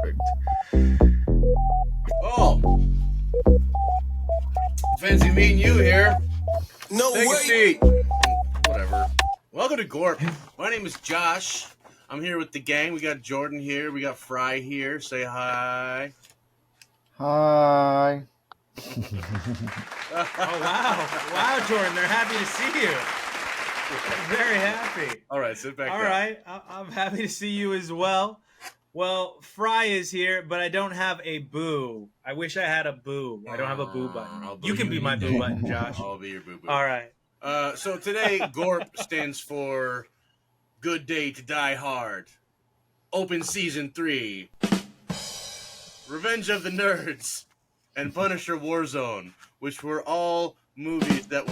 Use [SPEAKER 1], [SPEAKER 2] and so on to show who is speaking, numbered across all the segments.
[SPEAKER 1] Perfect.
[SPEAKER 2] Oh, fancy meeting you here.
[SPEAKER 3] No
[SPEAKER 2] Take a
[SPEAKER 3] way.
[SPEAKER 2] seat. Whatever. Welcome to Gorp. My name is Josh. I'm here with the gang. We got Jordan here. We got Fry here. Say hi.
[SPEAKER 1] Hi.
[SPEAKER 4] Oh, wow, Jordan, they're happy to see you. They're very happy.
[SPEAKER 2] All right, sit back
[SPEAKER 4] All
[SPEAKER 2] down.
[SPEAKER 4] right, I'm happy to see you as well. Well, Fry is here, but I don't have a boo. I wish I had a boo. I don't have a boo button.
[SPEAKER 2] I'll boo
[SPEAKER 4] You can be my boo button, Josh.
[SPEAKER 2] I'll be your boo-boo.
[SPEAKER 4] All right.
[SPEAKER 2] So today, Gorp stands for Good Day to Die Hard. Open Season 3. Revenge of the Nerds. And Punisher Warzone, which were all movies that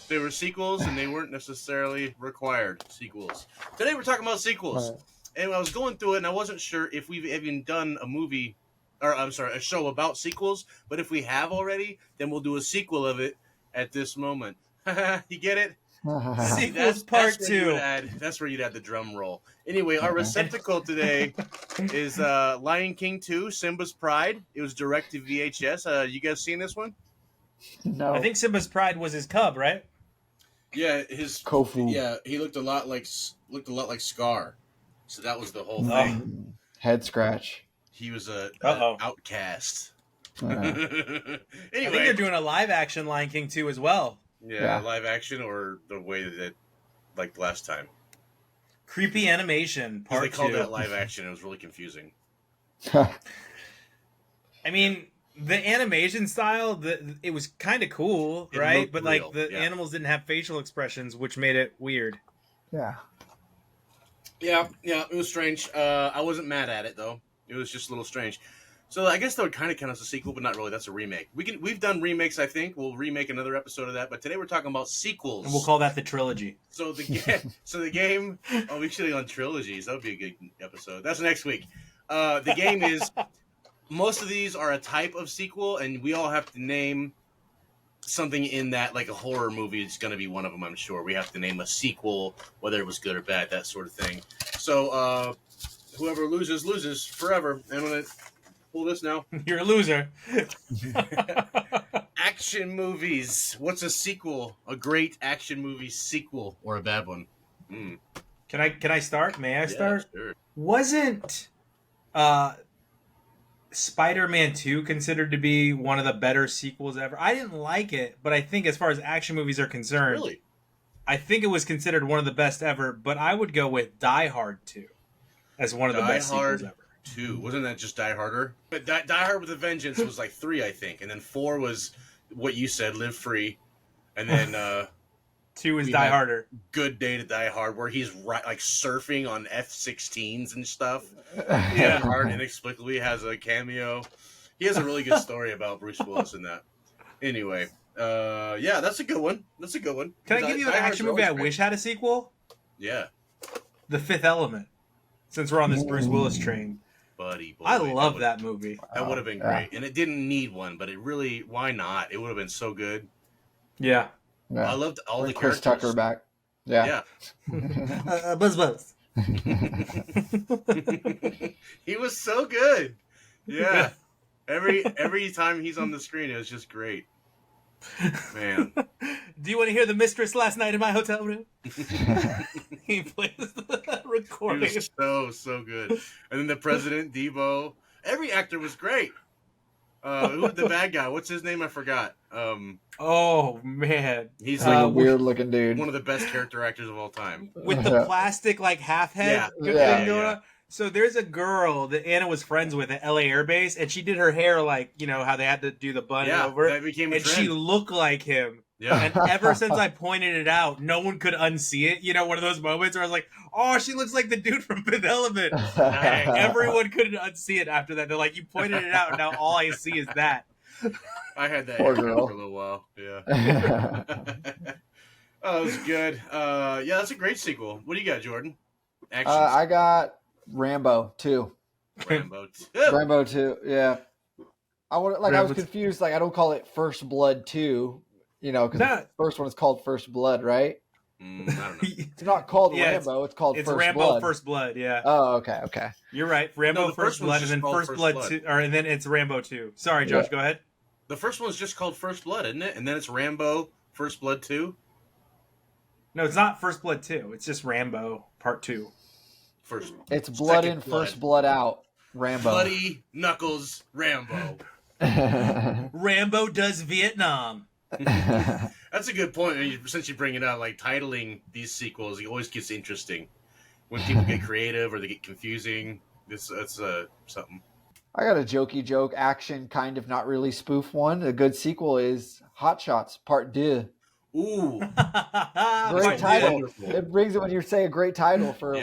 [SPEAKER 2] they were sequels and they weren't necessarily required sequels. Today we're talking about sequels.
[SPEAKER 1] Right.
[SPEAKER 2] And I was going through it and I wasn't sure if we've even done a show about sequels, but if we have already, then we'll do a sequel of it at this moment. You get it?
[SPEAKER 4] Sequels Part
[SPEAKER 2] where you
[SPEAKER 4] 2.
[SPEAKER 2] would that's where you'd add the drum roll. Anyway, our receptacle today is Lion King 2, Simba's Pride. It was direct to VHS. You guys seen this one?
[SPEAKER 1] No.
[SPEAKER 4] I think Simba's Pride was his cub, right?
[SPEAKER 2] Yeah, his
[SPEAKER 1] Kofu.
[SPEAKER 2] Yeah, he looked a lot like Scar. So that was the whole
[SPEAKER 4] Oh.
[SPEAKER 2] thing.
[SPEAKER 1] Head scratch.
[SPEAKER 2] He was an
[SPEAKER 4] Uh-oh.
[SPEAKER 2] outcast.
[SPEAKER 1] Yeah.
[SPEAKER 4] I think
[SPEAKER 2] Anyway,
[SPEAKER 4] they're doing a live action Lion King 2 as well.
[SPEAKER 2] yeah,
[SPEAKER 1] Yeah.
[SPEAKER 2] live action or the way that like last time.
[SPEAKER 4] Creepy animation
[SPEAKER 2] 'Cause
[SPEAKER 4] part
[SPEAKER 2] they called
[SPEAKER 4] 2.
[SPEAKER 2] that live action. It was really confusing.
[SPEAKER 4] I mean, the animation style, it was kind of cool,
[SPEAKER 2] It
[SPEAKER 4] right?
[SPEAKER 2] looked
[SPEAKER 4] But
[SPEAKER 2] real,
[SPEAKER 4] like the
[SPEAKER 2] yeah.
[SPEAKER 4] animals didn't have facial expressions, which made it weird.
[SPEAKER 1] Yeah.
[SPEAKER 2] Yeah, it was strange. I wasn't mad at it though. It was just a little strange. So I guess that would kind of count as a sequel, but not really. That's a remake. We've done remakes. I think we'll remake another episode of that. But today we're talking about sequels.
[SPEAKER 4] And we'll call that the trilogy.
[SPEAKER 2] So the game. Oh, we should have done trilogies. That would be a good episode. That's next week. The game is. Most of these are a type of sequel, and we all have to name something in that, like a horror movie is going to be one of them, I'm sure. We have to name a sequel, whether it was good or bad, that sort of thing. So, whoever loses forever. I'm going to pull this now.
[SPEAKER 4] You're a loser.
[SPEAKER 2] Action movies. What's a sequel? A great action movie sequel or a bad one? Mm.
[SPEAKER 4] Can I start? May I start?
[SPEAKER 2] Sure.
[SPEAKER 4] Wasn't Spider-Man 2 considered to be one of the better sequels ever? I didn't like it, but I think as far as action movies are concerned,
[SPEAKER 2] Really?
[SPEAKER 4] I think it was considered one of the best ever, but I would go with Die Hard 2 as one of the best
[SPEAKER 2] Die Hard
[SPEAKER 4] sequels ever.
[SPEAKER 2] 2. Wasn't that just Die Harder? But Die Hard with a Vengeance was like 3, I think. And then 4 was what you said, Live Free. And then
[SPEAKER 4] 2 is
[SPEAKER 2] we
[SPEAKER 4] Die
[SPEAKER 2] had-
[SPEAKER 4] Harder.
[SPEAKER 2] Good Day to Die Hard, where he's like surfing on F-16s and stuff.
[SPEAKER 1] Yeah.
[SPEAKER 2] Yeah, Hard inexplicably has a cameo. He has a really good story about Bruce Willis in that. Anyway, yeah, that's a good one.
[SPEAKER 4] Can I give you an action movie I wish had a sequel?
[SPEAKER 2] Yeah,
[SPEAKER 4] The Fifth Element. Since we're on this Bruce Willis train.
[SPEAKER 2] buddy. Boy,
[SPEAKER 4] I love
[SPEAKER 2] would-
[SPEAKER 4] that movie.
[SPEAKER 2] That would have been
[SPEAKER 1] Yeah.
[SPEAKER 2] great, and it didn't need one, but it really. Why not? It would have been so good.
[SPEAKER 4] Yeah.
[SPEAKER 2] I
[SPEAKER 1] Yeah.
[SPEAKER 2] loved all the
[SPEAKER 1] Chris
[SPEAKER 2] characters.
[SPEAKER 1] Tucker back. Yeah.
[SPEAKER 2] Yeah.
[SPEAKER 4] Buzz.
[SPEAKER 2] He was so good. Yeah. Every time he's on the screen, it was just great. Man.
[SPEAKER 4] Do you want to hear the mistress last night in my hotel room? He plays the
[SPEAKER 2] He
[SPEAKER 4] recording.
[SPEAKER 2] was so good. And then the president, Debo. Every actor was great. Who was the bad guy? What's his name? I forgot.
[SPEAKER 4] Oh, man.
[SPEAKER 2] He's
[SPEAKER 1] Like a
[SPEAKER 2] like
[SPEAKER 1] weird looking dude.
[SPEAKER 2] one of the best character actors of all time.
[SPEAKER 4] With the plastic, like, half head
[SPEAKER 2] Yeah.
[SPEAKER 4] thing
[SPEAKER 1] Yeah,
[SPEAKER 4] going
[SPEAKER 2] yeah.
[SPEAKER 4] on. So there's a girl that Anna was friends with at LA Air Base, and she did her hair like, you know, how they had to do the bun
[SPEAKER 2] Yeah,
[SPEAKER 4] over.
[SPEAKER 2] that became a
[SPEAKER 4] And
[SPEAKER 2] trend.
[SPEAKER 4] she looked like him.
[SPEAKER 2] Yeah.
[SPEAKER 4] And ever since I pointed it out, no one could unsee it. You know, one of those moments where I was like, oh, she looks like the dude from Fifth Element. And everyone couldn't unsee it after that. They're like, you pointed it out, and now all I see is that.
[SPEAKER 2] I had that
[SPEAKER 1] Poor
[SPEAKER 2] haircut
[SPEAKER 1] girl.
[SPEAKER 2] for a little while. Yeah. Oh, it was good. Yeah, that's a great sequel. What do you got, Jordan? Action.
[SPEAKER 1] I got Rambo 2.
[SPEAKER 2] Rambo 2.
[SPEAKER 1] Rambo 2, yeah. I was
[SPEAKER 4] Rambo-
[SPEAKER 1] confused. Like, I don't call it First Blood 2, you know, because
[SPEAKER 4] Nah.
[SPEAKER 1] the first one is called First Blood, right?
[SPEAKER 2] I don't know.
[SPEAKER 1] It's not called
[SPEAKER 4] Yeah,
[SPEAKER 1] Rambo. It's called
[SPEAKER 4] It's
[SPEAKER 1] First
[SPEAKER 4] Rambo
[SPEAKER 1] Blood.
[SPEAKER 4] First Blood. Yeah.
[SPEAKER 1] Oh, okay.
[SPEAKER 4] You're right. Rambo
[SPEAKER 2] the
[SPEAKER 4] First
[SPEAKER 2] first one's
[SPEAKER 4] Blood, and
[SPEAKER 2] just
[SPEAKER 4] then
[SPEAKER 2] called
[SPEAKER 4] First
[SPEAKER 2] First
[SPEAKER 4] Blood
[SPEAKER 2] Blood.
[SPEAKER 4] 2, and then it's Rambo 2. Sorry, Josh.
[SPEAKER 1] Yeah.
[SPEAKER 4] Go ahead.
[SPEAKER 2] The first one's just called First Blood, isn't it? And then it's Rambo First Blood 2.
[SPEAKER 4] No, it's not First Blood 2. It's just Rambo Part 2.
[SPEAKER 1] It's Blood in, First Blood out. Rambo.
[SPEAKER 2] Bloody Knuckles Rambo.
[SPEAKER 4] Rambo does Vietnam.
[SPEAKER 2] That's a good point. Since you bring it up, like titling these sequels, it always gets interesting when people get creative or they get confusing. That's something.
[SPEAKER 1] I got a jokey joke, action, kind of not really spoof one. A good sequel is Hot Shots Part 2.
[SPEAKER 2] Ooh,
[SPEAKER 1] Great title.
[SPEAKER 2] wonderful.
[SPEAKER 1] It brings it when you say a great title for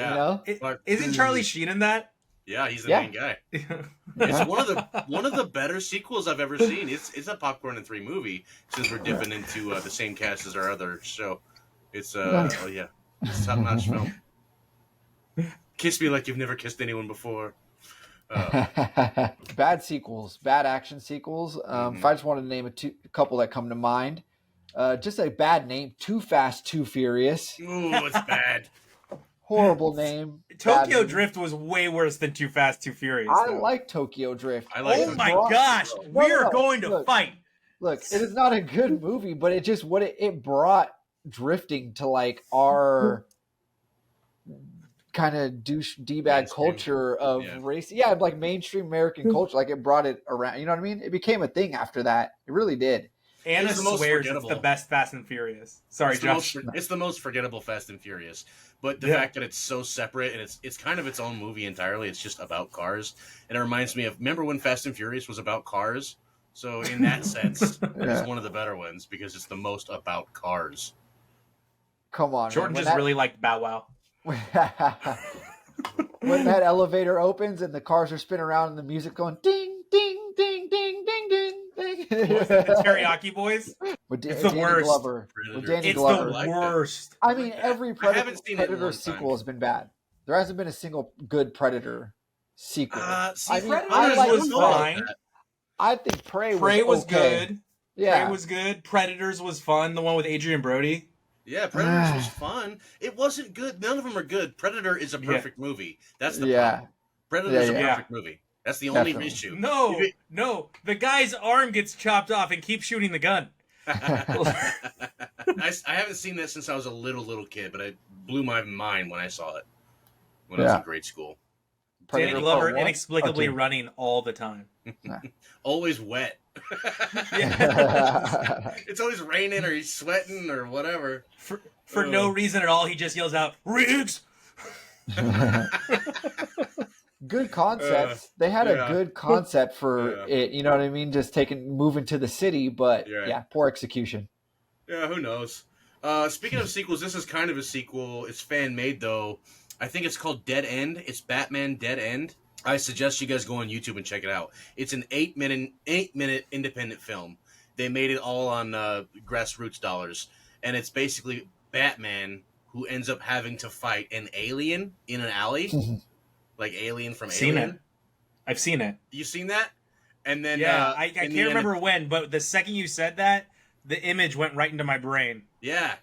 [SPEAKER 4] Isn't Charlie Sheen in that?
[SPEAKER 2] Yeah, he's the main guy. It's one of the better sequels I've ever seen. It's a popcorn and 3 movie since we're dipping into the same cast as our other show. It's it's top notch film. Kiss me like you've never kissed anyone before.
[SPEAKER 1] Bad sequels, bad action sequels. If I just wanted to name a couple that come to mind, just a bad name: Too Fast, Too Furious.
[SPEAKER 2] Ooh, it's bad.
[SPEAKER 1] Horrible name.
[SPEAKER 4] Tokyo Drift was way worse than Too Fast, Too Furious.
[SPEAKER 1] I like Tokyo Drift.
[SPEAKER 4] Oh my gosh, we are going to fight.
[SPEAKER 1] Look, it is not a good movie, but it just it brought drifting to like our kind of d-bag culture of race. Yeah, like mainstream American culture. Like it brought it around. You know what I mean? It became a thing after that. It really did.
[SPEAKER 4] Anna swears it's the best Fast and Furious. Sorry, Josh.
[SPEAKER 2] It's the most forgettable Fast and Furious. But the fact that it's so separate and it's kind of its own movie entirely. It's just about cars. And it reminds me of, remember when Fast and Furious was about cars? So in that sense, it's one of the better ones because it's the most about cars.
[SPEAKER 1] Come on,
[SPEAKER 4] Jordan just really liked Bow Wow.
[SPEAKER 1] When that elevator opens and the cars are spinning around and the music going ding, ding, ding, ding, ding, ding, ding.
[SPEAKER 4] The Teriyaki Boys?
[SPEAKER 1] It's
[SPEAKER 4] the worst.
[SPEAKER 1] Glover. With Danny
[SPEAKER 4] it's
[SPEAKER 1] Glover.
[SPEAKER 4] The worst.
[SPEAKER 1] I mean, every Predator sequel has been bad. There hasn't been a single good Predator sequel.
[SPEAKER 4] Predators was fine.
[SPEAKER 1] I think Prey
[SPEAKER 4] was
[SPEAKER 1] okay.
[SPEAKER 4] good.
[SPEAKER 1] Yeah.
[SPEAKER 4] Prey was good. Predators was fun. The one with Adrian Brody.
[SPEAKER 2] Yeah, Predators was fun. It wasn't good. None of them are good. Predator is a perfect movie. That's the problem. Predator is a perfect movie. That's the only issue.
[SPEAKER 4] No. The guy's arm gets chopped off and keeps shooting the gun.
[SPEAKER 2] I haven't seen that since I was a little kid, but it blew my mind when I saw it when I was in grade school.
[SPEAKER 4] Danny Glover inexplicably running all the time.
[SPEAKER 2] Always wet. It's always raining or he's sweating or whatever.
[SPEAKER 4] For no reason at all, he just yells out, "Riggs!"
[SPEAKER 1] Good concepts. They had a good concept for it. You know what I mean? Just moving to the city, but poor execution.
[SPEAKER 2] Yeah, who knows? Speaking of sequels, this is kind of a sequel. It's fan made though. I think it's called Dead End. It's Batman Dead End. I suggest you guys go on YouTube and check it out. It's an 8-minute independent film. They made it all on grassroots dollars, and it's basically Batman who ends up having to fight an alien in an alley, like Alien from Alien.
[SPEAKER 4] I've seen it.
[SPEAKER 2] You seen that? And then
[SPEAKER 4] I can't remember when, but the second you said that, the image went right into my brain.
[SPEAKER 2] Yeah.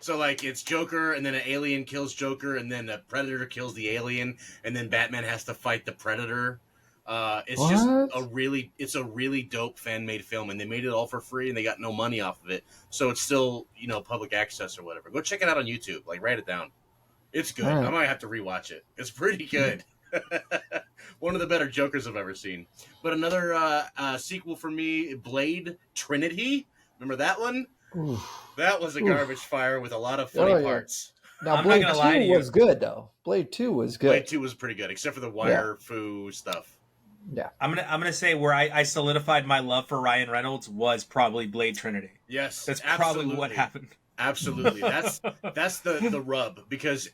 [SPEAKER 2] So, like, it's Joker, and then an alien kills Joker, and then a Predator kills the alien, and then Batman has to fight the Predator. It's just a really dope fan-made film, and they made it all for free, and they got no money off of it. So it's still, public access or whatever. Go check it out on YouTube. Like, write it down. It's good. I might have to rewatch it. It's pretty good. One of the better Jokers I've ever seen. But another sequel for me, Blade Trinity. Remember that one? That was a garbage fire with a lot of funny parts.
[SPEAKER 1] Now, Blade 2 was good, though. Blade 2 was good.
[SPEAKER 2] Blade 2 was pretty good, except for the wire-foo stuff.
[SPEAKER 1] Yeah.
[SPEAKER 4] I'm gonna say where I solidified my love for Ryan Reynolds was probably Blade Trinity.
[SPEAKER 2] Yes,
[SPEAKER 4] that's probably what happened.
[SPEAKER 2] Absolutely. That's the rub, because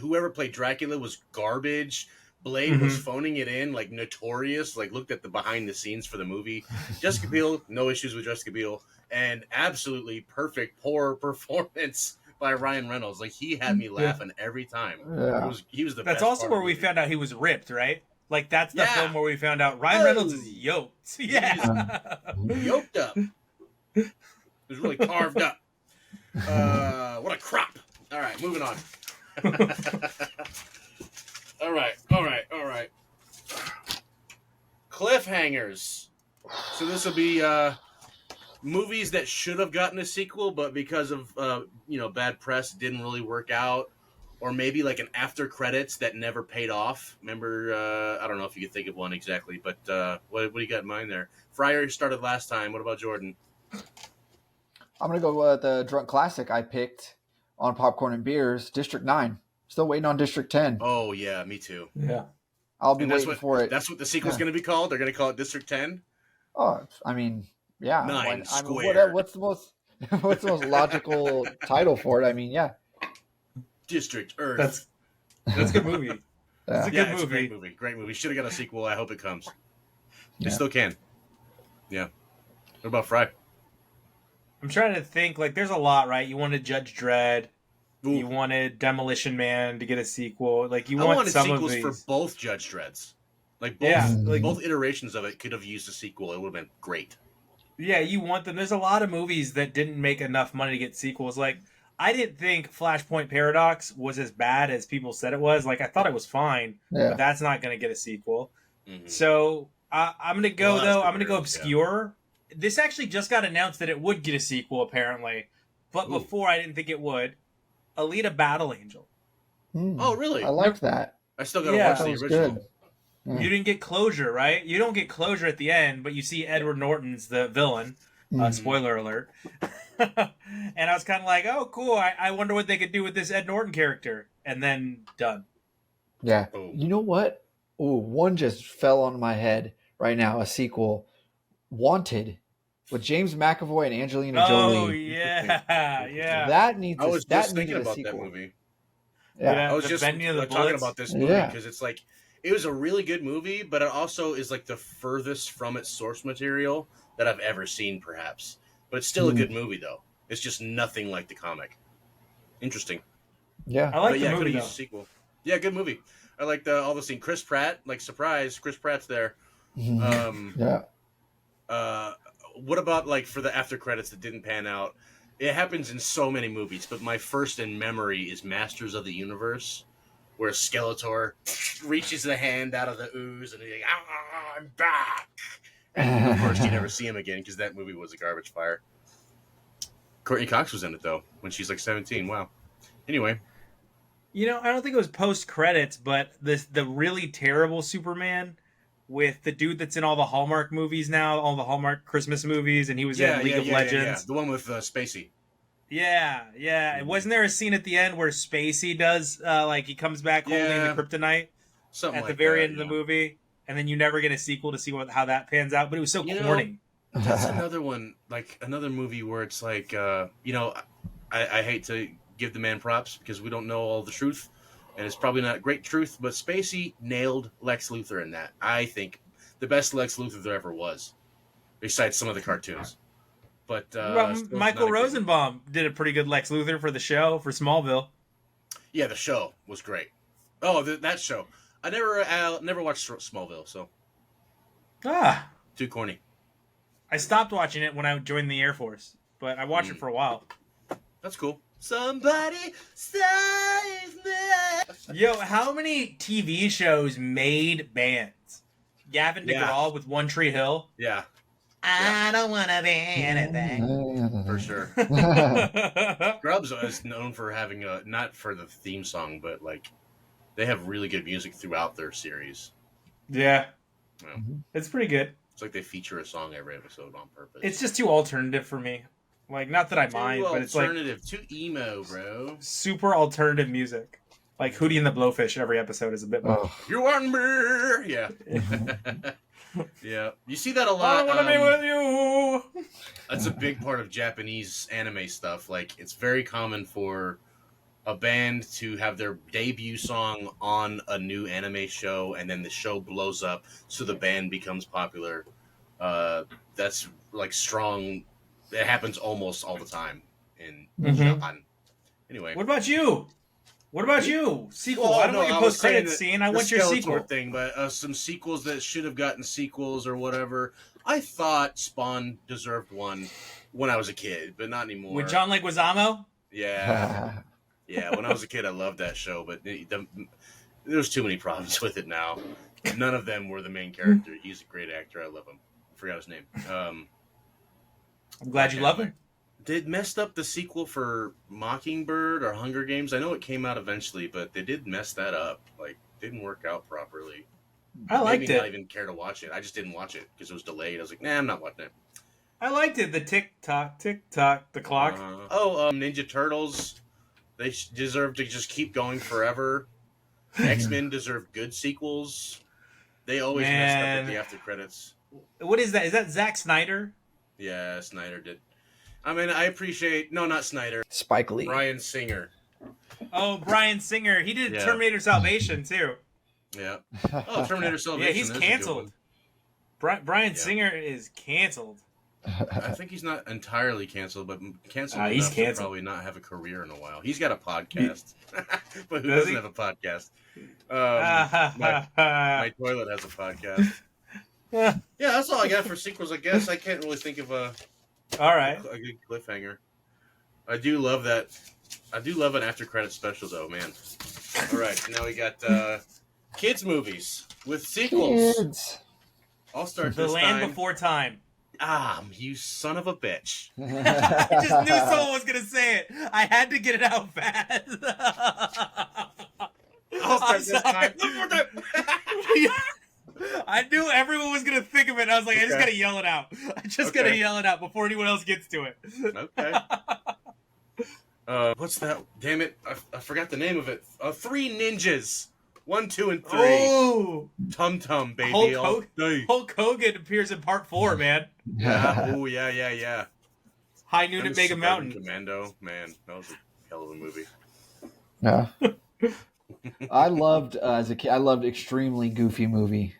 [SPEAKER 2] whoever played Dracula was garbage. Blade was phoning it in, like notorious, like looked at the behind the scenes for the movie. Jessica Biel, no issues with Jessica Biel. And absolutely perfect, poor performance by Ryan Reynolds. Like, he had me laughing every time.
[SPEAKER 1] Yeah.
[SPEAKER 2] He was the best.
[SPEAKER 4] That's also where we found out he was ripped, right? Like, that's the film where we found out Ryan Reynolds is yoked. Yeah.
[SPEAKER 2] Yoked up. It was really carved up. What a crop. All right, moving on. All right. Cliffhangers. So this will be movies that should have gotten a sequel, but because of bad press, didn't really work out, or maybe like an after credits that never paid off. Remember, I don't know if you could think of one exactly, but what do you got in mind there? Fryer started last time. What about Jordan?
[SPEAKER 1] I'm gonna go with the drunk classic I picked on Popcorn and Beers, District 9. Still waiting on District 10.
[SPEAKER 2] Oh yeah, me too.
[SPEAKER 4] Yeah,
[SPEAKER 1] I'll be waiting for it.
[SPEAKER 2] That's what the sequel's going to be called. They're going to call it District 10.
[SPEAKER 1] Oh, I mean, yeah.
[SPEAKER 2] 9
[SPEAKER 1] I mean,
[SPEAKER 2] squared.
[SPEAKER 1] what's the most logical title for it? I mean, yeah.
[SPEAKER 2] District Earth.
[SPEAKER 4] That's a good movie. It's a good movie.
[SPEAKER 2] It's a great movie. Great movie. Should have got a sequel. I hope it comes. They still can. Yeah. What about Fry?
[SPEAKER 4] I'm trying to think. Like, there's a lot, right? You wanted Judge Dredd. Ooh. You wanted Demolition Man to get a sequel. Like, I wanted some sequels of these.
[SPEAKER 2] For both Judge Dredds. Like both iterations of it could have used a sequel. It would have been great.
[SPEAKER 4] Yeah, you want them. There's a lot of movies that didn't make enough money to get sequels. Like, I didn't think Flashpoint Paradox was as bad as people said it was. Like, I thought it was fine, but that's not going to get a sequel. Mm-hmm. So I'm going to go, I'm going to go obscure. Yeah. This actually just got announced that it would get a sequel, apparently. But before, I didn't think it would. Alita Battle Angel.
[SPEAKER 2] Oh, really?
[SPEAKER 1] I like that.
[SPEAKER 2] I still got to watch the original.
[SPEAKER 1] Good.
[SPEAKER 4] You didn't get closure, right? You don't get closure at the end, but you see Edward Norton's the villain. Spoiler alert. And I was kind of like, oh, cool. I wonder what they could do with this Ed Norton character. And then done.
[SPEAKER 1] Yeah. Oh. You know what? Oh, one just fell on my head right now. A sequel. Wanted. With James McAvoy and Angelina Jolie.
[SPEAKER 4] Oh, yeah. Yeah.
[SPEAKER 1] That needs
[SPEAKER 2] I was just
[SPEAKER 1] thinking
[SPEAKER 2] about
[SPEAKER 1] sequel.
[SPEAKER 2] that movie.
[SPEAKER 1] Yeah.
[SPEAKER 2] I was just talking about this movie because it's like, it was a really good movie, but it also is like the furthest from its source material that I've ever seen, perhaps. But it's still a good movie, though. It's just nothing like the comic. Interesting.
[SPEAKER 1] Yeah.
[SPEAKER 4] I like the movie,
[SPEAKER 2] could have used a sequel. Yeah, good movie. I like all the scene. Chris Pratt, like, surprise, Chris Pratt's there.
[SPEAKER 1] Yeah.
[SPEAKER 2] What about, like, for the after credits that didn't pan out? It happens in so many movies, but my first in memory is Masters of the Universe, where Skeletor reaches the hand out of the ooze and he's like, I'm back. And of course, you never see him again because that movie was a garbage fire. Courtney Cox was in it, though, when she's like 17. Wow. Anyway.
[SPEAKER 4] You know, I don't think it was post-credits, but the really terrible Superman with the dude that's in all the Hallmark movies now, all the Hallmark Christmas movies, and he was in League of Legends.
[SPEAKER 2] Yeah. The one with Spacey.
[SPEAKER 4] Yeah. Wasn't there a scene at the end where Spacey does, he comes back holding the kryptonite at the very end of the movie, and then you never get a sequel to see how that pans out, but it was so corny.
[SPEAKER 2] That's another one, like another movie where it's like, I hate to give the man props because we don't know all the truth, and it's probably not great truth, but Spacey nailed Lex Luthor in that. I think the best Lex Luthor there ever was, besides some of the cartoons. But
[SPEAKER 4] Michael Rosenbaum did a pretty good Lex Luthor for the show, for Smallville.
[SPEAKER 2] Yeah, the show was great. Oh, that show. I never watched Smallville, so. Too corny.
[SPEAKER 4] I stopped watching it when I joined the Air Force, but I watched it for a while.
[SPEAKER 2] That's cool. Somebody save me.
[SPEAKER 4] Yo, how many TV shows made bands? Gavin DeGraw with One Tree Hill?
[SPEAKER 2] Yeah.
[SPEAKER 4] I don't want to be anything.
[SPEAKER 2] For sure. Scrubs is known for having not for the theme song, but like they have really good music throughout their series.
[SPEAKER 4] Yeah. It's pretty good.
[SPEAKER 2] It's like they feature a song every episode on purpose.
[SPEAKER 4] It's just too alternative for me. Like, not that I mind, but it's like
[SPEAKER 2] too emo, bro.
[SPEAKER 4] Super alternative music. Like Hootie and the Blowfish every episode is a bit more.
[SPEAKER 2] You want me? Yeah. Yeah. You see that a lot.
[SPEAKER 4] I want to be with you.
[SPEAKER 2] That's a big part of Japanese anime stuff. Like, it's very common for a band to have their debut song on a new anime show, and then the show blows up, so the band becomes popular. That's like strong. It happens almost all the time in Japan. Anyway,
[SPEAKER 4] what about you? Sequel. I don't want your post-credit scene. I want your sequel
[SPEAKER 2] thing. But some sequels that should have gotten sequels or whatever. I thought Spawn deserved one when I was a kid, but not anymore.
[SPEAKER 4] With John Leguizamo?
[SPEAKER 2] Yeah. Yeah, when I was a kid, I loved that show, but there's too many problems with it now. None of them were the main character. He's a great actor. I love him. I forgot his name.
[SPEAKER 4] I'm glad you love him.
[SPEAKER 2] They messed up the sequel for Mockingbird or Hunger Games. I know it came out eventually, but they did mess that up. Like, didn't work out properly.
[SPEAKER 4] I liked
[SPEAKER 2] Maybe
[SPEAKER 4] it.
[SPEAKER 2] not even care to watch it. I just didn't watch it because it was delayed. I was like, nah, I'm not watching it.
[SPEAKER 4] I liked it. The tick tock, the clock.
[SPEAKER 2] Ninja Turtles. They deserve to just keep going forever. X-Men deserve good sequels. They always messed up at the after credits.
[SPEAKER 4] What is that? Is that Zack Snyder?
[SPEAKER 2] Yeah, Snyder did. I mean, I appreciate... No, not Snyder.
[SPEAKER 1] Spike Lee.
[SPEAKER 2] Bryan Singer.
[SPEAKER 4] Oh, Bryan Singer. He did Terminator Salvation, too.
[SPEAKER 2] Yeah. Oh, Terminator Salvation.
[SPEAKER 4] Yeah, he's canceled. Bryan Singer is canceled.
[SPEAKER 2] I think he's not entirely canceled, but canceled
[SPEAKER 4] he's
[SPEAKER 2] enough
[SPEAKER 4] canceled.
[SPEAKER 2] to probably not have a career in a while. He's got a podcast. But who doesn't have a podcast? My toilet has a podcast. Yeah, that's all I got for sequels, I guess. I can't really think of a good cliffhanger. I do love that. I do love an after credit special, though, man. All right, now we got kids movies with sequels.
[SPEAKER 1] Kids.
[SPEAKER 2] I'll start
[SPEAKER 4] The
[SPEAKER 2] this
[SPEAKER 4] Land
[SPEAKER 2] time.
[SPEAKER 4] Before Time.
[SPEAKER 2] You son of a bitch.
[SPEAKER 4] I just knew someone was going to say it. I had to get it out fast.
[SPEAKER 2] I'll start this time.
[SPEAKER 4] I knew everyone was going to think of it. I was like, I just got to yell it out. I just got to yell it out before anyone else gets to it.
[SPEAKER 2] Okay. What's that? Damn it. I forgot the name of it. Three Ninjas. 1, 2, and 3.
[SPEAKER 4] Oh!
[SPEAKER 2] Tum Tum, baby.
[SPEAKER 4] Hulk Hogan appears in part 4, man.
[SPEAKER 2] Yeah. Oh, yeah.
[SPEAKER 4] High Noon at Mega Mountain.
[SPEAKER 2] Commando. Man, that was a hell of a movie.
[SPEAKER 1] Yeah. I loved, as a kid, Extremely Goofy Movie.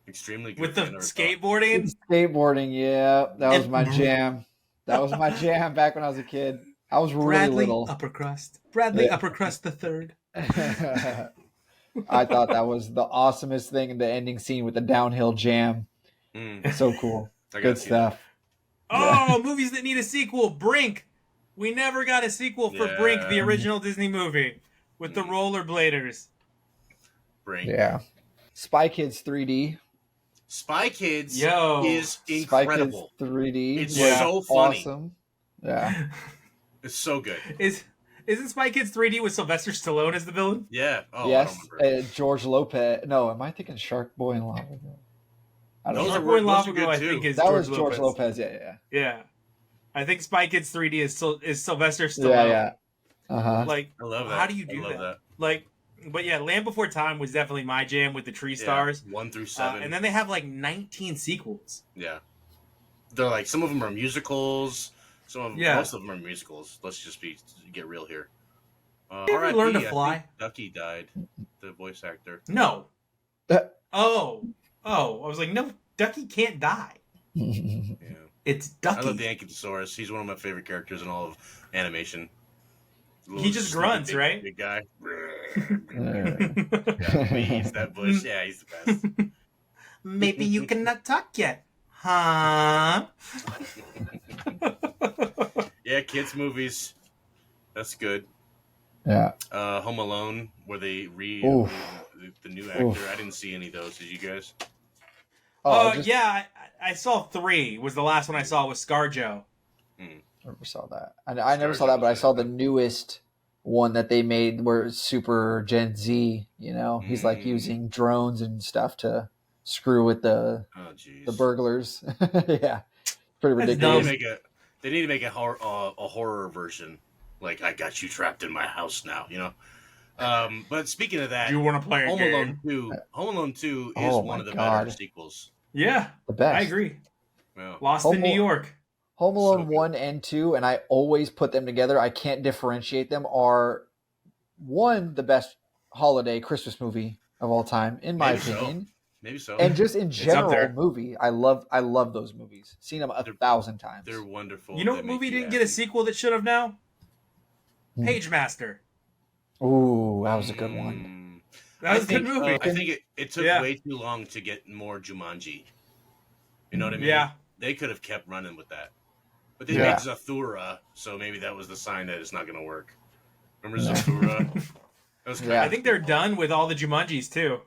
[SPEAKER 2] Extremely Goofy.
[SPEAKER 4] With the skateboarding?
[SPEAKER 1] Skateboarding, yeah. That was my jam. That was my jam back when I was a kid. I was really little.
[SPEAKER 4] Bradley Uppercrust the Third.
[SPEAKER 1] I thought that was the awesomest thing in the ending scene with the downhill jam. So cool. Good stuff.
[SPEAKER 4] Oh, movies that need a sequel. Brink. We never got a sequel for Brink, the original Disney movie, with the rollerbladers.
[SPEAKER 2] Brink.
[SPEAKER 1] Yeah. Spy Kids 3D.
[SPEAKER 2] Spy Kids is incredible.
[SPEAKER 1] Spy Kids 3D.
[SPEAKER 2] It's so funny.
[SPEAKER 1] Awesome. Yeah.
[SPEAKER 2] It's so good.
[SPEAKER 4] Isn't Spy Kids 3D with Sylvester Stallone as the villain?
[SPEAKER 2] Yeah. Oh,
[SPEAKER 1] yes. George Lopez. No, am I thinking Shark Boy and Lava Girl? I don't know.
[SPEAKER 4] Shark Boy and Lava Girl, I think, is
[SPEAKER 1] George Lopez. Yeah.
[SPEAKER 4] I think Spy Kids 3D is Sylvester Stallone.
[SPEAKER 1] Yeah. Uh-huh.
[SPEAKER 4] Like,
[SPEAKER 2] I love that.
[SPEAKER 4] How do you do that? Like, but yeah, Land Before Time was definitely my jam with the Tree Stars.
[SPEAKER 2] 1 through 7.
[SPEAKER 4] And then they have like 19 sequels.
[SPEAKER 2] Yeah. They're like, some of them are musicals. Most of them are musicals. Let's just get real here.
[SPEAKER 4] Learn to Fly.
[SPEAKER 2] Ducky died, the voice actor.
[SPEAKER 4] No. I was like, no, Ducky can't die.
[SPEAKER 2] Yeah.
[SPEAKER 4] It's Ducky.
[SPEAKER 2] I love the Ankylosaurus. He's one of my favorite characters in all of animation.
[SPEAKER 4] He just grunts, right?
[SPEAKER 2] Big guy. Please, that bush. Yeah, he's the best.
[SPEAKER 4] Maybe you cannot talk yet. Huh?
[SPEAKER 2] Yeah, kids movies. That's good.
[SPEAKER 1] Yeah.
[SPEAKER 2] Home Alone, where they the new actor. I didn't see any of those. Did you guys?
[SPEAKER 4] Yeah, I saw 3. Was the last one I saw was ScarJo.
[SPEAKER 1] I never saw that. I never saw that, but I saw the newest one that they made where it's super Gen Z. You know, he's like using drones and stuff to screw with the burglars. Yeah, pretty ridiculous.
[SPEAKER 2] They need to make a horror version. Like, I got you trapped in my house now, you know? But speaking of that,
[SPEAKER 4] you want to play a game?
[SPEAKER 2] Home Alone 2 is one of the better sequels.
[SPEAKER 4] Yeah,
[SPEAKER 1] the best.
[SPEAKER 4] I agree.
[SPEAKER 2] Yeah.
[SPEAKER 4] Lost in New York.
[SPEAKER 1] Home Alone 1 and 2, and I always put them together. I can't differentiate them, are one, the best holiday Christmas movie of all time, in my opinion.
[SPEAKER 2] Maybe so.
[SPEAKER 1] And just in general movie, I love those movies. Seen them 1,000 times.
[SPEAKER 2] They're wonderful.
[SPEAKER 4] You know what movie didn't get a sequel that should have now? Page Master.
[SPEAKER 1] Ooh, that was a good one.
[SPEAKER 4] That was a good movie.
[SPEAKER 2] I think it took way too long to get more Jumanji. You know what I mean?
[SPEAKER 4] Yeah.
[SPEAKER 2] They could have kept running with that. But they made Zathura, so maybe that was the sign that it's not going to work. Remember Zathura? That was
[SPEAKER 1] Yeah.
[SPEAKER 4] I think they're done with all the Jumanjis too.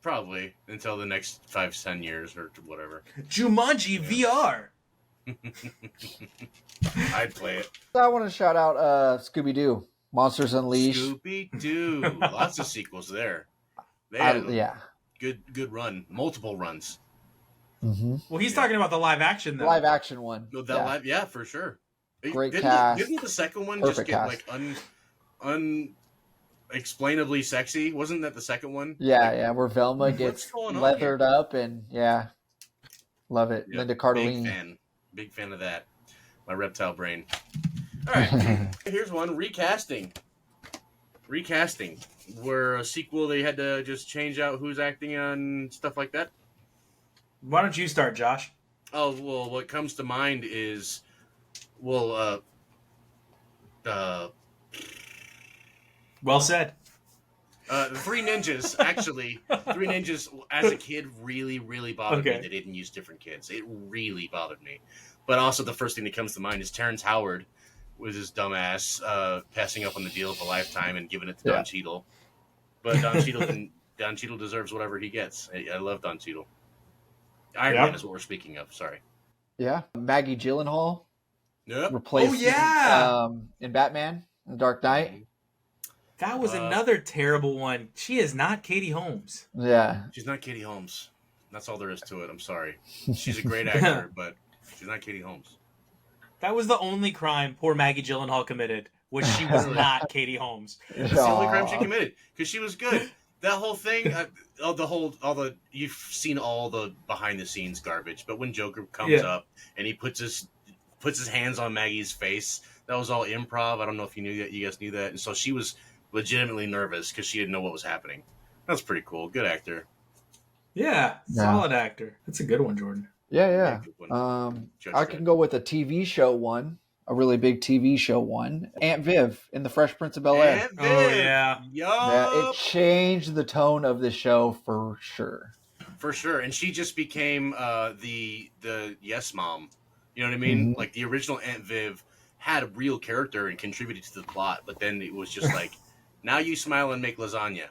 [SPEAKER 2] probably until the next 5-10 years or whatever.
[SPEAKER 4] Jumanji VR.
[SPEAKER 2] I'd play it.
[SPEAKER 1] I want to shout out Scooby Doo, Monsters Unleashed.
[SPEAKER 2] Scooby Doo. Lots of sequels there. They had
[SPEAKER 1] Yeah.
[SPEAKER 2] good run, multiple runs.
[SPEAKER 1] Mm-hmm.
[SPEAKER 4] Well, he's talking about the live action though.
[SPEAKER 1] Live action one.
[SPEAKER 2] No, that live, yeah, for sure.
[SPEAKER 1] Great cast.
[SPEAKER 2] Didn't the second one
[SPEAKER 1] Perfect
[SPEAKER 2] just get
[SPEAKER 1] cast.
[SPEAKER 2] like unexplainably sexy? Wasn't that the second one?
[SPEAKER 1] Yeah, where Velma
[SPEAKER 2] What's
[SPEAKER 1] gets
[SPEAKER 2] going on
[SPEAKER 1] leathered up and love it.
[SPEAKER 2] Yep,
[SPEAKER 1] Linda Cardellini.
[SPEAKER 2] Big fan of that. My reptile brain. All right, here's one recasting. Where a sequel they had to just change out who's acting on stuff like that.
[SPEAKER 4] Why don't you start, Josh?
[SPEAKER 2] Oh well, what comes to mind is, well,
[SPEAKER 4] Well said.
[SPEAKER 2] the Three Ninjas, actually. Three Ninjas, as a kid, really, really bothered me.
[SPEAKER 4] Okay.
[SPEAKER 2] They didn't use different kids. It really bothered me. But also, the first thing that comes to mind is Terrence Howard with his dumbass passing up on the deal of a lifetime and giving it to Don Cheadle. But Don Cheadle deserves whatever he gets. I love Don Cheadle. Iron Man is what we're speaking of. Sorry.
[SPEAKER 1] Yeah. Maggie Gyllenhaal
[SPEAKER 2] Yep.
[SPEAKER 1] replaced
[SPEAKER 4] yeah.
[SPEAKER 1] in Batman, The Dark Knight.
[SPEAKER 4] That was another terrible one. She is not Katie Holmes.
[SPEAKER 1] Yeah.
[SPEAKER 2] She's not Katie Holmes. That's all there is to it. I'm sorry. She's a great actor, but she's not Katie Holmes.
[SPEAKER 4] That was the only crime poor Maggie Gyllenhaal committed, was she was not Katie Holmes.
[SPEAKER 2] That's the only crime she committed, because she was good. That whole thing, you've seen all the behind the scenes garbage, but when Joker comes up and he puts his hands on Maggie's face, that was all improv. I don't know if you knew that. You guys knew that, and so she was legitimately nervous because she didn't know what was happening. That's pretty cool. Good actor.
[SPEAKER 4] Yeah, solid actor. That's a good one, Jordan.
[SPEAKER 1] Yeah. I can go with a TV show one, a really big TV show one. Aunt Viv in The Fresh Prince of Bel-Air.
[SPEAKER 2] Aunt Viv.
[SPEAKER 4] Oh, yeah.
[SPEAKER 1] Yeah, it changed the tone of the show for sure.
[SPEAKER 2] For sure. And she just became the yes mom. You know what I mean?
[SPEAKER 1] Mm-hmm.
[SPEAKER 2] Like the original Aunt Viv had a real character and contributed to the plot, but then it was just like, now you smile and make lasagna.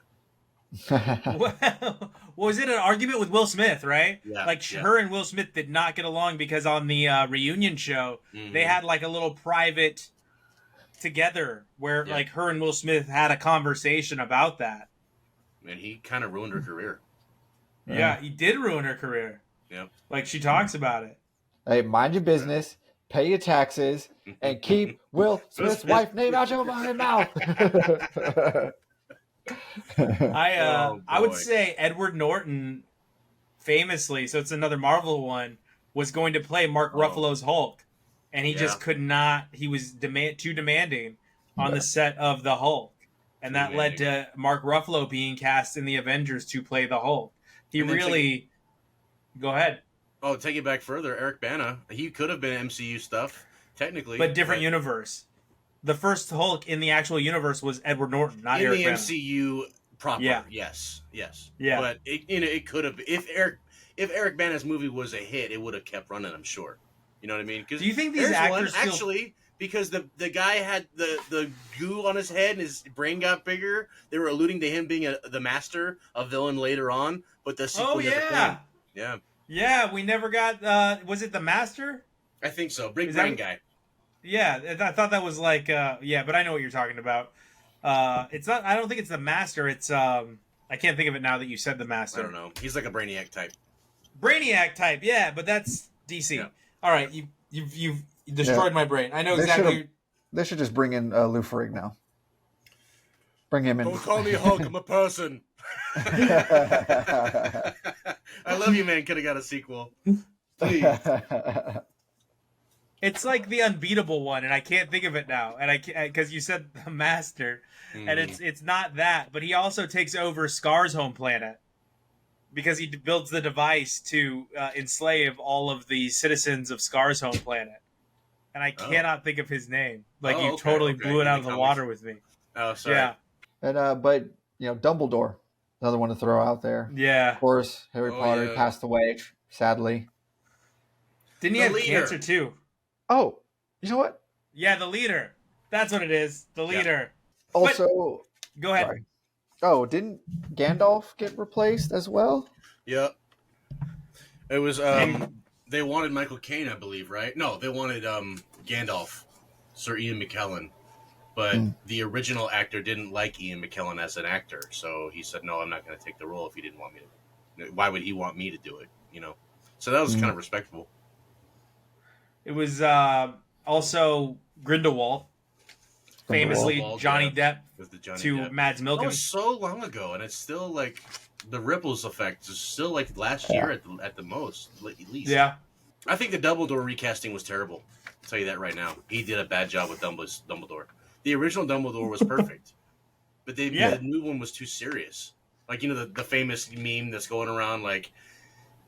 [SPEAKER 4] Well, was it an argument with Will Smith, right?
[SPEAKER 2] Yeah,
[SPEAKER 4] like her and Will Smith did not get along because on the reunion show, they had like a little private together where like her and Will Smith had a conversation about that.
[SPEAKER 2] And he kind of ruined her career.
[SPEAKER 4] Yeah, he did ruin her career.
[SPEAKER 2] Yep.
[SPEAKER 4] Like she talks about it.
[SPEAKER 1] Hey, mind your business, pay your taxes, and keep Will Smith's wife name out your mouth.
[SPEAKER 4] I would say Edward Norton, famously, so it's another Marvel one, was going to play Mark Ruffalo's Hulk, and he just could not. He was too demanding on the set of the Hulk, and that led to Mark Ruffalo being cast in the Avengers to play the Hulk. He really. Go ahead.
[SPEAKER 2] Oh, take it back further. Eric Bana, he could have been MCU stuff technically,
[SPEAKER 4] but different universe. The first Hulk in the actual universe was Edward Norton, not Eric Bana.
[SPEAKER 2] In the MCU proper.
[SPEAKER 4] Yeah.
[SPEAKER 2] Yes.
[SPEAKER 4] Yeah.
[SPEAKER 2] But it could have, if Eric Bana's movie was a hit, it would have kept running, I'm sure. You know what I mean?
[SPEAKER 4] Do you think these actors
[SPEAKER 2] actually, because the guy had the goo on his head and his brain got bigger, they were alluding to him being the Master, a villain later on, but the sequel never came. Yeah.
[SPEAKER 4] Yeah, we never got was it the Master?
[SPEAKER 2] I think so. Big brain guy.
[SPEAKER 4] Yeah, I thought that was like but I know what you're talking about. It's not. I don't think it's the Master. It's I can't think of it now that you said the Master.
[SPEAKER 2] I don't know. He's like a Brainiac type.
[SPEAKER 4] Brainiac type, yeah, but that's DC. Yeah. All right, you've destroyed my brain. I know exactly.
[SPEAKER 1] They should just bring in Lou Ferrigno now. Bring him in.
[SPEAKER 2] Don't call me Hulk. I'm a person. I love you, man. Could have got a sequel. Please.
[SPEAKER 4] It's like the unbeatable one, and I can't think of it now. And I because you said the Master, and it's not that, but he also takes over Scar's home planet because he builds the device to enslave all of the citizens of Scar's home planet. And I cannot think of his name. Like you totally blew it out of the water with me.
[SPEAKER 2] Oh, sorry.
[SPEAKER 4] Yeah.
[SPEAKER 1] And but Dumbledore, another one to throw out there.
[SPEAKER 4] Yeah.
[SPEAKER 1] Of course, Harry Potter passed away, sadly.
[SPEAKER 4] Didn't he have cancer too?
[SPEAKER 1] Oh, you know what?
[SPEAKER 4] Yeah, the leader. That's what it is. The leader.
[SPEAKER 1] Also,
[SPEAKER 4] Go ahead.
[SPEAKER 1] sorry. Oh, didn't Gandalf get replaced as well?
[SPEAKER 2] Yep. It was
[SPEAKER 4] And-
[SPEAKER 2] they wanted Michael Caine, I believe, right? No, they wanted Gandalf, Sir Ian McKellen. But the original actor didn't like Ian McKellen as an actor, so he said, "No, I'm not going to take the role if he didn't want me to. Why would he want me to do it?" You know, so that was kind of respectable.
[SPEAKER 4] It was also Grindelwald, famously
[SPEAKER 2] Grindelwald,
[SPEAKER 4] Johnny
[SPEAKER 2] yeah,
[SPEAKER 4] Depp
[SPEAKER 2] with the Johnny
[SPEAKER 4] to
[SPEAKER 2] Depp.
[SPEAKER 4] Mads
[SPEAKER 2] That
[SPEAKER 4] Mikkelsen.
[SPEAKER 2] was so long ago, and it's still like the ripples effect is still like last year at the most, at least.
[SPEAKER 4] Yeah.
[SPEAKER 2] I think the Dumbledore recasting was terrible. I'll tell you that right now. He did a bad job with Dumbledore. The original Dumbledore was perfect, but the new one was too serious. Like, you know, the famous meme that's going around, like,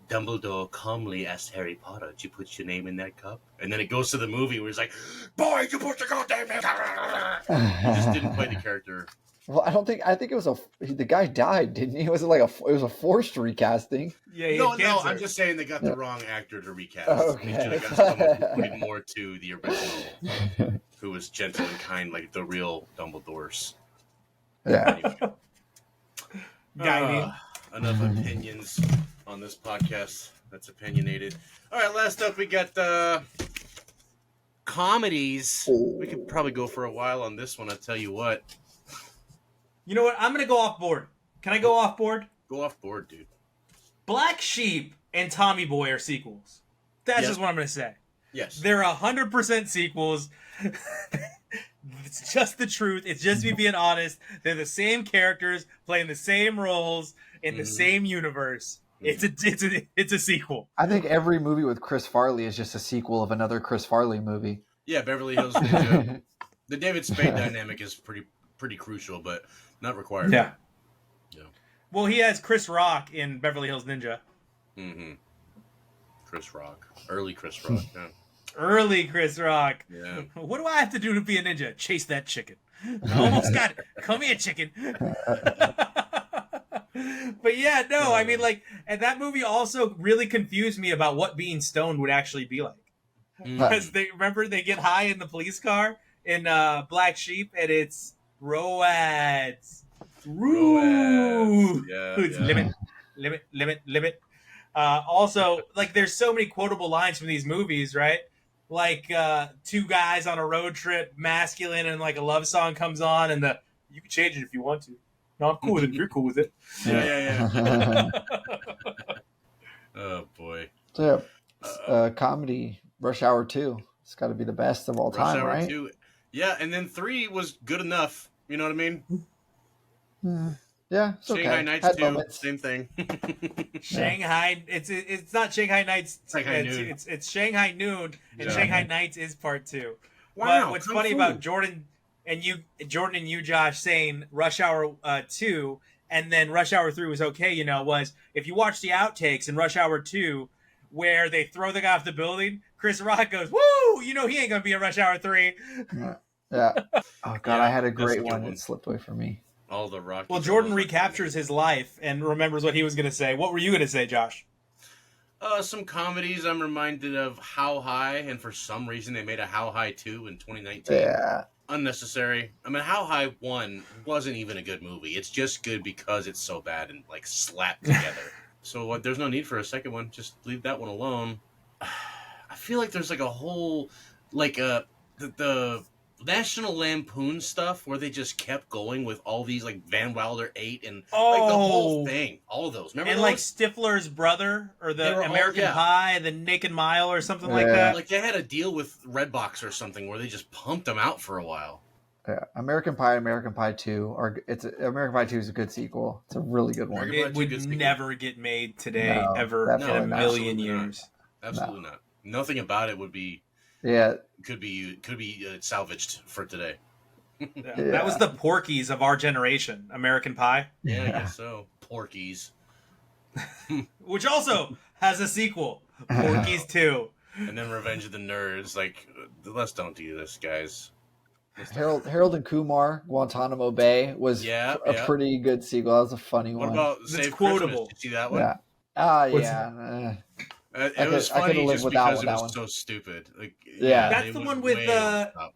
[SPEAKER 2] Dumbledore calmly asked Harry Potter, "Did you put your name in that cup?" And then it goes to the movie where he's like, "Boy, you put your goddamn name." He just didn't play the character.
[SPEAKER 1] Well, I think it was the guy died, didn't he? It was it was a forced recasting.
[SPEAKER 4] Yeah, he
[SPEAKER 2] No,
[SPEAKER 4] had cancer.
[SPEAKER 2] I'm just saying they got the wrong actor to recast.
[SPEAKER 1] Okay.
[SPEAKER 2] They should have got someone who played more to the original, who was gentle and kind, like the real Dumbledore's.
[SPEAKER 1] Yeah.
[SPEAKER 2] Anyway. Enough opinions on this podcast. That's opinionated. All right, last up we got comedies. We could probably go for a while on this one. I'll tell you what.
[SPEAKER 4] You know what? I'm going to go off board. Can I go off board?
[SPEAKER 2] Go off board, dude.
[SPEAKER 4] Black Sheep and Tommy Boy are sequels. That's just what I'm going to say.
[SPEAKER 2] Yes.
[SPEAKER 4] They're 100% sequels. It's just the truth. It's just me being honest. They're the same characters playing the same roles in the same universe. It's a sequel.
[SPEAKER 1] I think every movie with Chris Farley is just a sequel of another Chris Farley movie.
[SPEAKER 2] Yeah, Beverly Hills Ninja. The David Spade dynamic is pretty crucial, but not required.
[SPEAKER 4] Yeah. Well, he has Chris Rock in Beverly Hills Ninja.
[SPEAKER 2] Mm-hmm. Chris Rock. Early Chris Rock, yeah.
[SPEAKER 4] Early Chris Rock.
[SPEAKER 2] Yeah.
[SPEAKER 4] What do I have to do to be a ninja? Chase that chicken. I almost got it. Come here, chicken. But yeah, no, I mean, like, and that movie also really confused me about what being stoned would actually be like. Because they get high in the police car in Black Sheep, and it's Roads.
[SPEAKER 2] Yeah.
[SPEAKER 4] Limit. Also, like, there's so many quotable lines from these movies, right? Like, two guys on a road trip, masculine, and like a love song comes on, and you can change it if you want to. No, I'm cool with it. You're cool with it.
[SPEAKER 2] Yeah. Oh boy.
[SPEAKER 1] So, comedy Rush Hour 2. It's got to be the best of all
[SPEAKER 2] Rush
[SPEAKER 1] time,
[SPEAKER 2] Hour
[SPEAKER 1] right?
[SPEAKER 2] 2. Yeah, and then 3 was good enough. You know what I mean?
[SPEAKER 1] Yeah, it's
[SPEAKER 2] Shanghai
[SPEAKER 1] okay.
[SPEAKER 2] Nights
[SPEAKER 1] Had
[SPEAKER 2] 2,
[SPEAKER 1] moments.
[SPEAKER 2] same thing.
[SPEAKER 4] Shanghai. It's not Shanghai Nights.
[SPEAKER 2] Shanghai Noon.
[SPEAKER 4] It's Shanghai Noon, and Shanghai Nights is part 2.
[SPEAKER 2] Wow.
[SPEAKER 4] But what's funny about Jordan and you, Josh, saying Rush Hour 2, and then Rush Hour 3 was okay, was if you watch the outtakes in Rush Hour 2, where they throw the guy off the building, Chris Rock goes, "Woo! He ain't gonna be in Rush Hour 3."
[SPEAKER 1] Yeah. Oh god, I had a great
[SPEAKER 2] that's a good
[SPEAKER 1] one.
[SPEAKER 2] one.
[SPEAKER 1] It slipped away from me.
[SPEAKER 2] All the Rocky.
[SPEAKER 4] Well, Jordan recaptures his life and remembers what he was gonna say. What were you gonna say, Josh?
[SPEAKER 2] Some comedies. I'm reminded of How High, and for some reason they made a How High 2 in 2019.
[SPEAKER 1] Yeah.
[SPEAKER 2] Unnecessary. I mean, How High 1 wasn't even a good movie. It's just good because it's so bad and like slapped together. So there's no need for a second one. Just leave that one alone. I feel like there's like a whole like the National Lampoon stuff where they just kept going with all these like Van Wilder 8 and like the whole thing. All of those. Remember
[SPEAKER 4] and
[SPEAKER 2] those?
[SPEAKER 4] like Stifler's brother or
[SPEAKER 2] They
[SPEAKER 4] the
[SPEAKER 2] were all-
[SPEAKER 4] American
[SPEAKER 2] yeah.
[SPEAKER 4] Pie, the Naked Mile or something like that.
[SPEAKER 2] Like they had a deal with Redbox or something where they just pumped them out for a while.
[SPEAKER 1] Yeah. American Pie 2 American Pie 2 is a good sequel. It's a really good one.
[SPEAKER 2] American
[SPEAKER 4] It
[SPEAKER 2] Pie
[SPEAKER 4] would
[SPEAKER 2] 2 good
[SPEAKER 4] never get made today,
[SPEAKER 1] No,
[SPEAKER 4] ever in
[SPEAKER 1] definitely
[SPEAKER 4] a
[SPEAKER 1] not.
[SPEAKER 4] million
[SPEAKER 2] Absolutely not.
[SPEAKER 4] years.
[SPEAKER 2] Absolutely not. Nothing about it would be
[SPEAKER 1] Yeah.
[SPEAKER 2] could be salvaged for today.
[SPEAKER 4] Yeah. That was the Porky's of our generation, American Pie,
[SPEAKER 2] Yeah, I guess so. Porky's.
[SPEAKER 4] which also has a sequel, Porky's 2.
[SPEAKER 2] And then Revenge of the Nerds. Like, let's don't do this, guys.
[SPEAKER 1] Harold and Kumar, Guantanamo Bay was
[SPEAKER 2] Yeah.
[SPEAKER 1] pretty good sequel. That was a funny
[SPEAKER 2] What
[SPEAKER 1] one.
[SPEAKER 2] about
[SPEAKER 4] That's
[SPEAKER 2] Save
[SPEAKER 4] quotable.
[SPEAKER 2] Christmas? Did you see that one?
[SPEAKER 1] Yeah.
[SPEAKER 4] What's-
[SPEAKER 1] Yeah.
[SPEAKER 2] It was
[SPEAKER 1] I
[SPEAKER 2] funny
[SPEAKER 1] could've lived
[SPEAKER 2] just
[SPEAKER 1] without
[SPEAKER 2] because it
[SPEAKER 1] that
[SPEAKER 2] was
[SPEAKER 1] one.
[SPEAKER 2] so stupid. Like,
[SPEAKER 1] Yeah.
[SPEAKER 4] That's
[SPEAKER 2] it
[SPEAKER 4] the
[SPEAKER 2] was
[SPEAKER 4] one with
[SPEAKER 2] way over the top.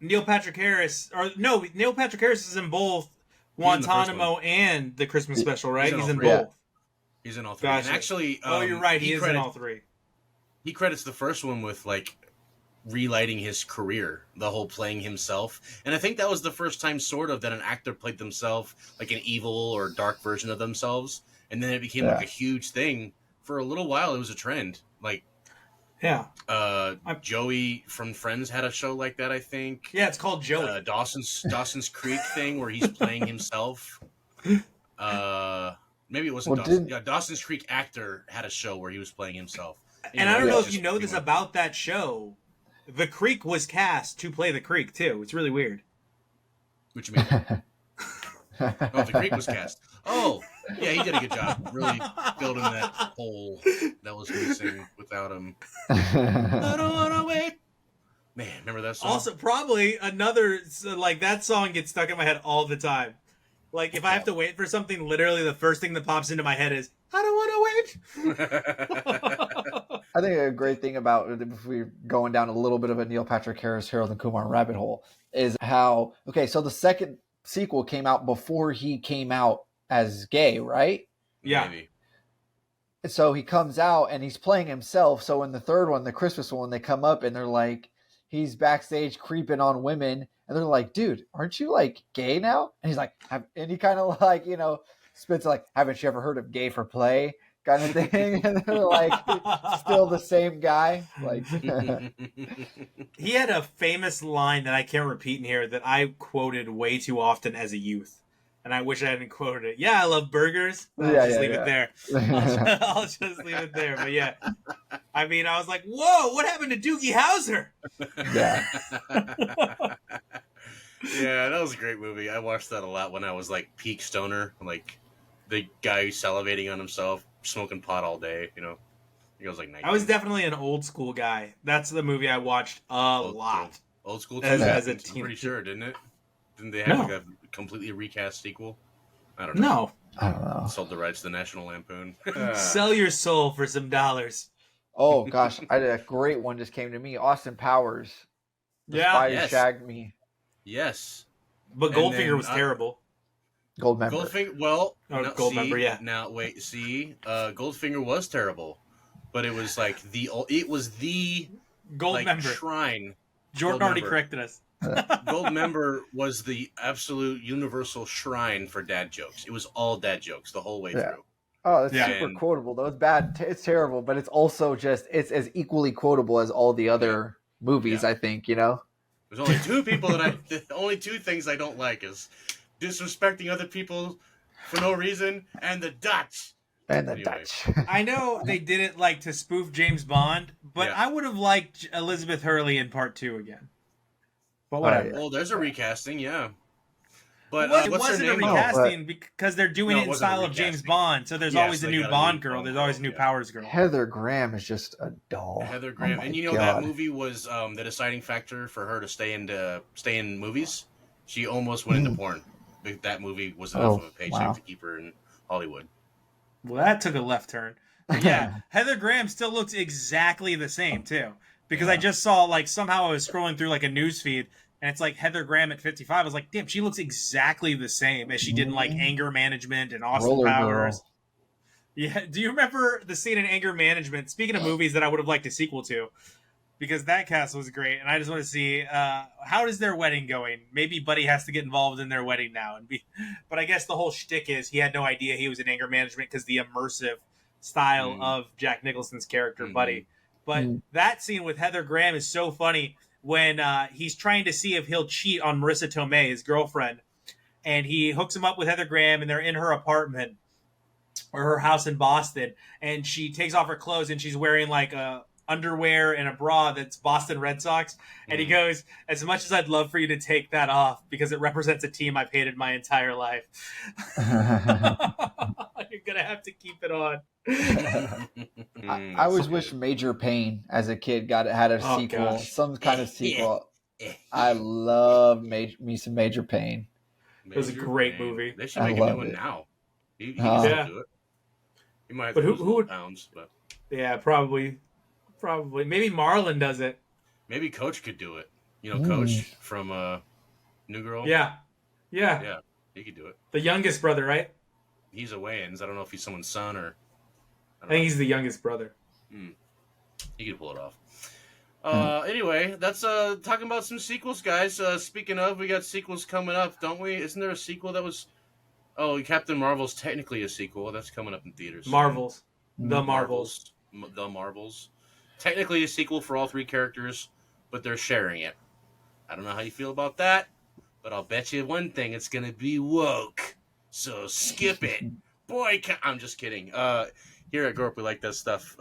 [SPEAKER 4] Neil Patrick Harris, Neil Patrick Harris is in both
[SPEAKER 2] He's in the first
[SPEAKER 4] Guantanamo and the Christmas special, right?
[SPEAKER 2] He's in
[SPEAKER 4] He's
[SPEAKER 2] all
[SPEAKER 4] in
[SPEAKER 2] three.
[SPEAKER 4] both.
[SPEAKER 2] He's in all three.
[SPEAKER 4] Gotcha.
[SPEAKER 2] And actually,
[SPEAKER 4] you're right. He is in all three.
[SPEAKER 2] He credits the first one with like relighting his career, the whole playing himself. And I think that was the first time sort of that an actor played themselves like an evil or dark version of themselves. And then it became like a huge thing. For a little while, it was a trend. Like,
[SPEAKER 4] yeah.
[SPEAKER 2] Joey from Friends had a show like that, I think.
[SPEAKER 4] Yeah, it's called Joey.
[SPEAKER 2] Dawson's Creek thing where he's playing himself. Maybe it wasn't Dawson's Creek actor had a show where he was playing himself.
[SPEAKER 4] And I don't know if you know this about that show. The Creek was cast to play the Creek, too. It's really weird.
[SPEAKER 2] What you mean? The Creek was cast. Oh, yeah, he did a good job. Really building that hole that was missing without him. I don't want to wait. Man, remember that song?
[SPEAKER 4] Also, probably another, like, that song gets stuck in my head all the time. Like, if I have to wait for something, literally the first thing that pops into my head is, I don't want to wait.
[SPEAKER 1] I think a great thing about, if we're going down a little bit of a Neil Patrick Harris, Harold and Kumar rabbit hole, is how, so the second sequel came out before he came out as gay, right?
[SPEAKER 4] Yeah.
[SPEAKER 2] Maybe.
[SPEAKER 1] So he comes out and he's playing himself. So in the third one, the Christmas one, they come up and they're like, he's backstage creeping on women. And they're like, dude, aren't you like gay now? And he's like, and he kind of like, spits like, haven't you ever heard of gay for play kind of thing? And they're like, still the same guy. Like,
[SPEAKER 4] he had a famous line that I can't repeat in here that I quoted way too often as a youth. And I wish I hadn't quoted it. Yeah, I love burgers. I'll just leave it there. I'll just leave it there. But yeah, I mean, I was like, whoa, what happened to Doogie Howser?
[SPEAKER 1] Yeah.
[SPEAKER 2] Yeah, that was a great movie. I watched that a lot when I was like peak stoner, like the guy who's salivating on himself, smoking pot all day, He goes like 19.
[SPEAKER 4] I was definitely an old school guy. That's the movie I watched a lot.
[SPEAKER 2] Old school
[SPEAKER 4] as a
[SPEAKER 2] I'm
[SPEAKER 4] teen.
[SPEAKER 2] pretty sure, didn't it? Didn't they have like a completely recast sequel? I don't know.
[SPEAKER 4] No.
[SPEAKER 1] I don't know.
[SPEAKER 2] Sold the rights to the National Lampoon.
[SPEAKER 4] Sell your soul for some dollars.
[SPEAKER 1] Oh gosh, I did a great one just came to me. Austin Powers. The Spider Shagged Me.
[SPEAKER 2] Yes.
[SPEAKER 4] But Goldfinger was terrible.
[SPEAKER 1] Goldmember.
[SPEAKER 2] Goldfinger,
[SPEAKER 4] yeah.
[SPEAKER 2] Now wait, Goldfinger was terrible, but it was like the
[SPEAKER 4] Goldmember
[SPEAKER 2] shrine.
[SPEAKER 4] Jordan already corrected us.
[SPEAKER 2] Goldmember was the absolute universal shrine for dad jokes. It was all dad jokes the whole way through.
[SPEAKER 1] Oh, that's super quotable. Though it's bad, it's terrible, but it's also it's as equally quotable as all the other movies. I think
[SPEAKER 2] There's only two people the only two things I don't like is disrespecting other people for no reason and the Dutch.
[SPEAKER 1] Dutch.
[SPEAKER 4] I know they did it like to spoof James Bond, but I would have liked Elizabeth Hurley in part 2 again. But whatever.
[SPEAKER 2] Well, there's a recasting, But
[SPEAKER 4] it wasn't a recasting because they're doing it in style of James Bond. So there's always a new Bond girl. There's always a new Powers girl.
[SPEAKER 1] Heather Graham is just a doll.
[SPEAKER 2] Heather Graham, and that movie was the deciding factor for her to stay in movies. She almost went into porn. That movie was enough of a paycheck to keep her in Hollywood.
[SPEAKER 4] Well, that took a left turn. But yeah, Heather Graham still looks exactly the same too. Because I just saw somehow I was scrolling through a news feed. And it's Heather Graham at 55. I was like, damn, she looks exactly the same as she did in Anger Management and Austin Powers. Girl. Yeah. Do you remember the scene in Anger Management? Speaking of movies that I would have liked a sequel to, because that cast was great. And I just want to see how is their wedding going? Maybe Buddy has to get involved in their wedding now. But I guess the whole shtick is he had no idea he was in Anger Management because the immersive style of Jack Nicholson's character, Buddy. But that scene with Heather Graham is so funny. When he's trying to see if he'll cheat on Marissa Tomei, his girlfriend, and he hooks him up with Heather Graham, and they're in her apartment or her house in Boston, and she takes off her clothes, and she's wearing a underwear and a bra that's Boston Red Sox, and he goes, as much as I'd love for you to take that off because it represents a team I've hated my entire life. You're gonna have to keep it on.
[SPEAKER 1] I always wish Major Payne as a kid had a sequel, some kind of sequel. I love me some Major Payne.
[SPEAKER 4] It was a great movie.
[SPEAKER 2] They should make a new one now. He can still do it. He might have to lose a little pounds, but
[SPEAKER 4] yeah, probably. Maybe Marlon does it.
[SPEAKER 2] Maybe Coach could do it. You know, Coach from New Girl.
[SPEAKER 4] Yeah.
[SPEAKER 2] Yeah, he could do it.
[SPEAKER 4] The youngest brother, right?
[SPEAKER 2] He's a Wayans. I don't know if he's someone's son or.
[SPEAKER 4] I think he's the youngest brother.
[SPEAKER 2] He could pull it off. Anyway, that's talking about some sequels, guys. Speaking of, we got sequels coming up, don't we? Isn't there a sequel that was? Oh, Captain Marvel's technically a sequel. That's coming up in theaters.
[SPEAKER 4] Marvels.
[SPEAKER 2] The Marvels. Technically a sequel for all 3 characters, but they're sharing it. I don't know how you feel about that, but I'll bet you one thing: it's gonna be woke. So skip it, boy. I'm just kidding. Here at Gorp, we like that stuff.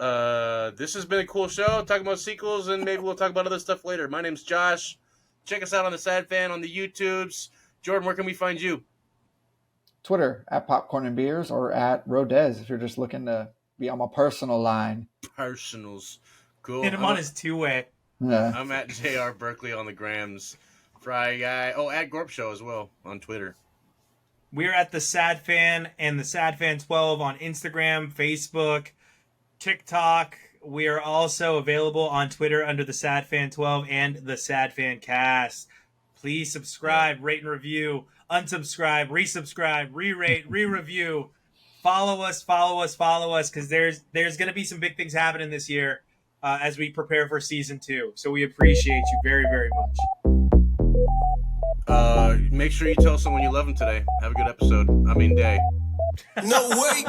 [SPEAKER 2] This has been a cool show, talking about sequels, and maybe we'll talk about other stuff later. My name's Josh. Check us out on TheSadFan on the YouTubes. Jordan, where can we find you?
[SPEAKER 1] Twitter at Popcorn and Beers or at Rodez if you're just looking to be on my personal line.
[SPEAKER 2] Personals. Cool.
[SPEAKER 4] Hit him on his 2-way.
[SPEAKER 1] Yeah.
[SPEAKER 2] I'm at JR Berkeley on the grams. Fry Guy. Oh, at Gorp Show as well on Twitter.
[SPEAKER 4] We're at TheSadFan and TheSadFan 12 on Instagram, Facebook, TikTok. We are also available on Twitter under TheSadFan 12 and TheSadFan Cast. Please subscribe, rate and review, unsubscribe, resubscribe, re-rate, re-review. Follow us, because there's going to be some big things happening this year as we prepare for season 2. So we appreciate you very, very much.
[SPEAKER 2] Make sure you tell someone you love them today. Have a good episode. Day.
[SPEAKER 3] No way.